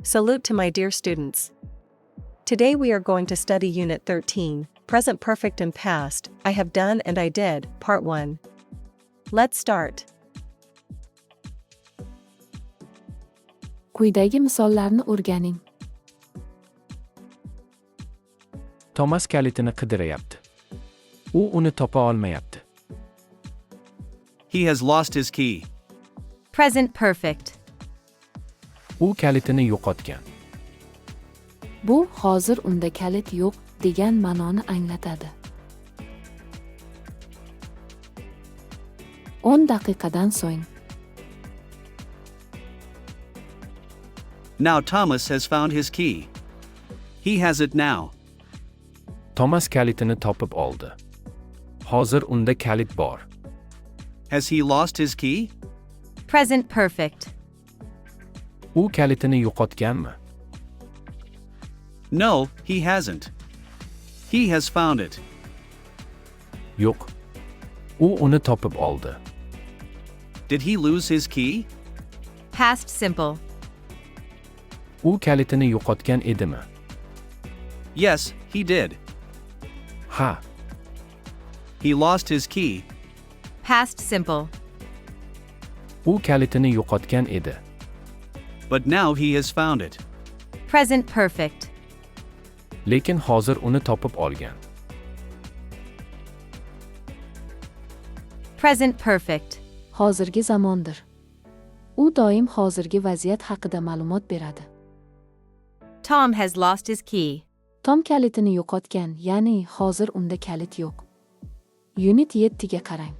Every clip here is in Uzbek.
Salute to my dear students. Today we are going to study Unit 13, Present Perfect and Past, I have done and I did, Part 1. Let's start. Quyidagi misollarni o'rganing. Tomas kalitini qidirayapti. U uni topa olmayapti. He has lost his key. Present perfect. U kalitini yo'qotgan. Bu hozir unda kalit yo'q degan ma'noni anglatadi. 10 daqiqadan so'ng. Now Thomas has found his key. He has it now. Tomas kalitini topib oldi. Hozir unda kalit bor. Has he lost his key? Present perfect. U kalitini yo'qotganmi? No, he hasn't. He has found it. Yo'q. U uni topib oldi. Did he lose his key? Past simple. U kalitini yo'qotgan edimi? Yes, he did. Ha, He lost his key. Past simple. u kalitini yo'qotgan edi. But now he has found it. Present perfect. Lekin hozir uni topib olgan. Present perfect. Hozirgi zamondir. U doim hozirgi vaziyat haqida ma'lumot beradi. Tom has lost his key. Tom kalitini yo'qotgan, ya'ni hozir unda kalit yo'q. Unit 7 ga qarang.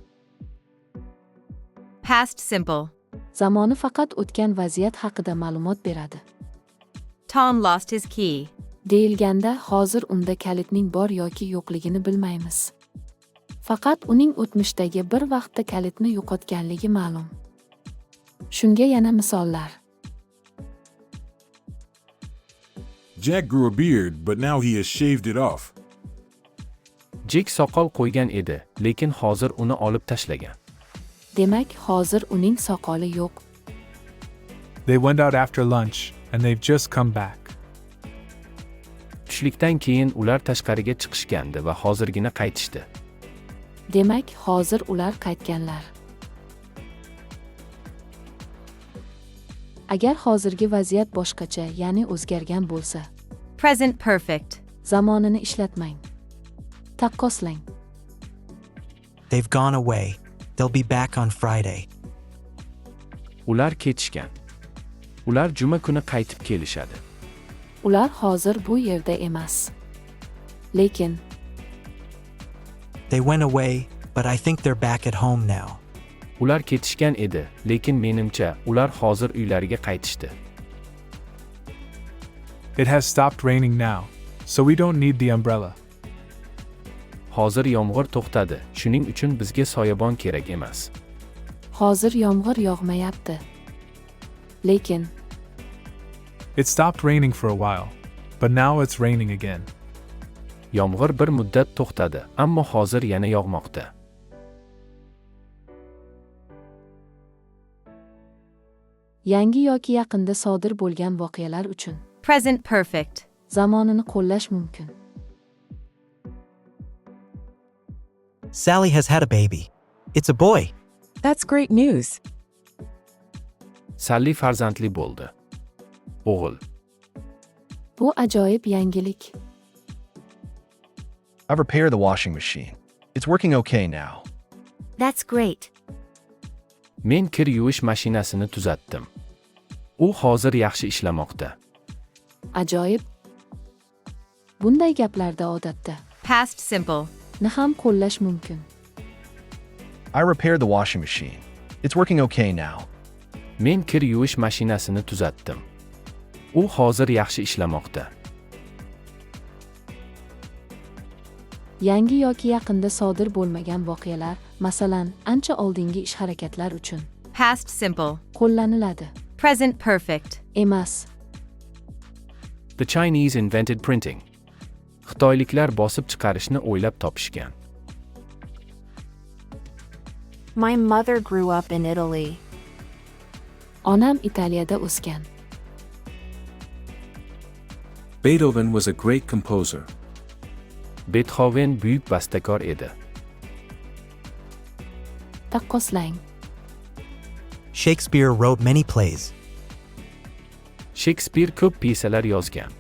Past simple. Zamoni faqat o'tgan vaziyat haqida ma'lumot beradi. Tom lost his key. Deyilganda hozir unda kalitning bor yoki yo'qligini bilmaymiz. Faqat uning o'tmishdagi bir vaqtda kalitni yo'qotganligi ma'lum. Shunga yana misollar. Jack grew a beard, but now he has shaved it off. Jack soqol qo'ygan edi, lekin hozir uni olib tashlagan. Demak, hozir uning soqoli yo'q. They went out after lunch, and they've just come back. Tushlikdan keyin ular tashqariga chiqishgandi va hozirgina qaytishdi. Demak, hozir ular qaytganlar. Agar hozirgi vaziyat boshqacha, ya'ni o'zgargan bo'lsa, Present perfect. zamonini ishlatmang. Taqqoslang. They've gone away. They'll be back on Friday. Ular ketishgan. Ular juma kuni qaytib kelishadi. Ular hozir bu yerda emas. Lekin They went away, but I think they're back at home now. Ular ketishgan edi, lekin menimcha ular hozir uylariga qaytishdi. It has stopped raining now, so we don't need the umbrella. Hozir yomg'ir to'xtadi, shuning uchun bizga soyabon kerak emas. hozir yomg'ir yog'mayapti. Lekin It stopped raining for a while, but now it's raining again. Yomg'ir bir muddat to'xtadi, ammo hozir yana yog'moqda. yangi yoki yaqinda sodir bo'lgan voqealar uchun Present perfect. zamonini qo'llash mumkin. Sally has had a baby. It's a boy. That's great news. Sally farzandli bo'ldi. O'g'il. Bu ajoyib yangilik. I've repaired the washing machine. It's working okay now. That's great. Men kir yuvish mashinasini tuzatdim. U hozir yaxshi ishlamoqda. Ajoyib. Bunday gaplarda odatda Past simple. ni ham qo'llash mumkin. I repaired the washing machine. It's working okay now. Men kir yuvish mashinasini tuzatdim. U hozir yaxshi ishlamoqda. Yangi yoki yaqinda sodir bo'lmagan voqealar, masalan, ancha oldingi ish harakatlar uchun Past simple. qo'llaniladi. Present perfect. Emas. The Chinese invented printing. Xitoyliklar bosib chiqarishni o'ylab topishgan. My mother grew up in Italy. Onam Italiyada o'sgan. Beethoven was a great composer. Beethoven buyuk bastakor edi. Taqqoslang. Shakespeare wrote many plays. Shakespeare ko'p pyesalar yozgan.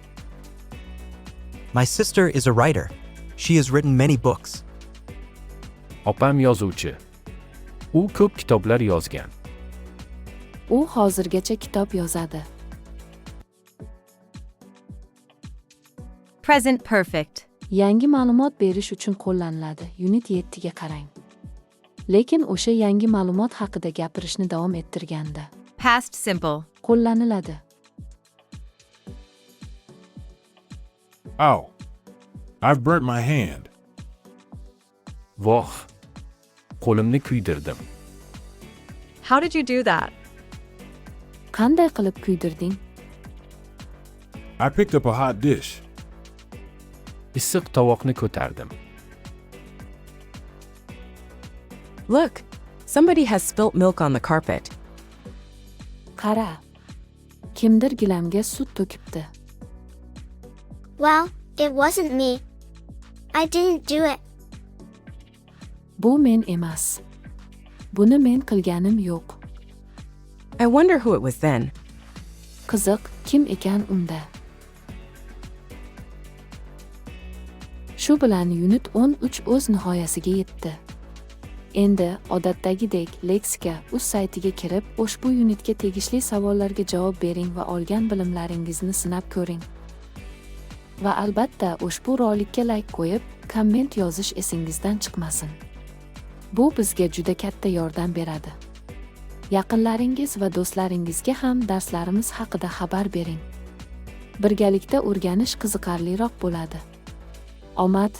My sister is a writer. She has written many books. Opam yozuvchi. U ko'p kitoblar yozgan. U hozirgacha kitob yozadi. Present perfect. Yangi ma'lumot berish uchun qo'llaniladi. Unit 7 ga qarang. Lekin o'sha yangi ma'lumot haqida gapirishni davom ettirganda Past simple. qo'llaniladi. Ow. I've burnt my hand. Voh. Qo'limni kuydirdim. How did you do that? Qanday qilib kuydirding? I picked up a hot dish. Issiq tovoqni ko'tardim. Look, somebody has spilt milk on the carpet. Qara. Kimdir gilamga sut to'kibdi. Well, it wasn't me. I didn't do it. Bu men emas. Buni men qilganim yo'q. I wonder who it was then. Qiziq, kim ekan unda? Shu bilan unit 13 o'z nihoyasiga yetdi. Endi odatdagidek Leksika.uz saytiga kirib, ushbu unitga tegishli savollarga javob bering va olgan bilimlaringizni sinab ko'ring. Va albatta, ushbu rolikka like qo'yib, komment yozish esingizdan chiqmasin. Bu bizga juda katta yordam beradi. Yaqinlaringiz va do'stlaringizga ham darslarimiz haqida xabar bering. Birgalikda o'rganish qiziqarliroq bo'ladi. Omad!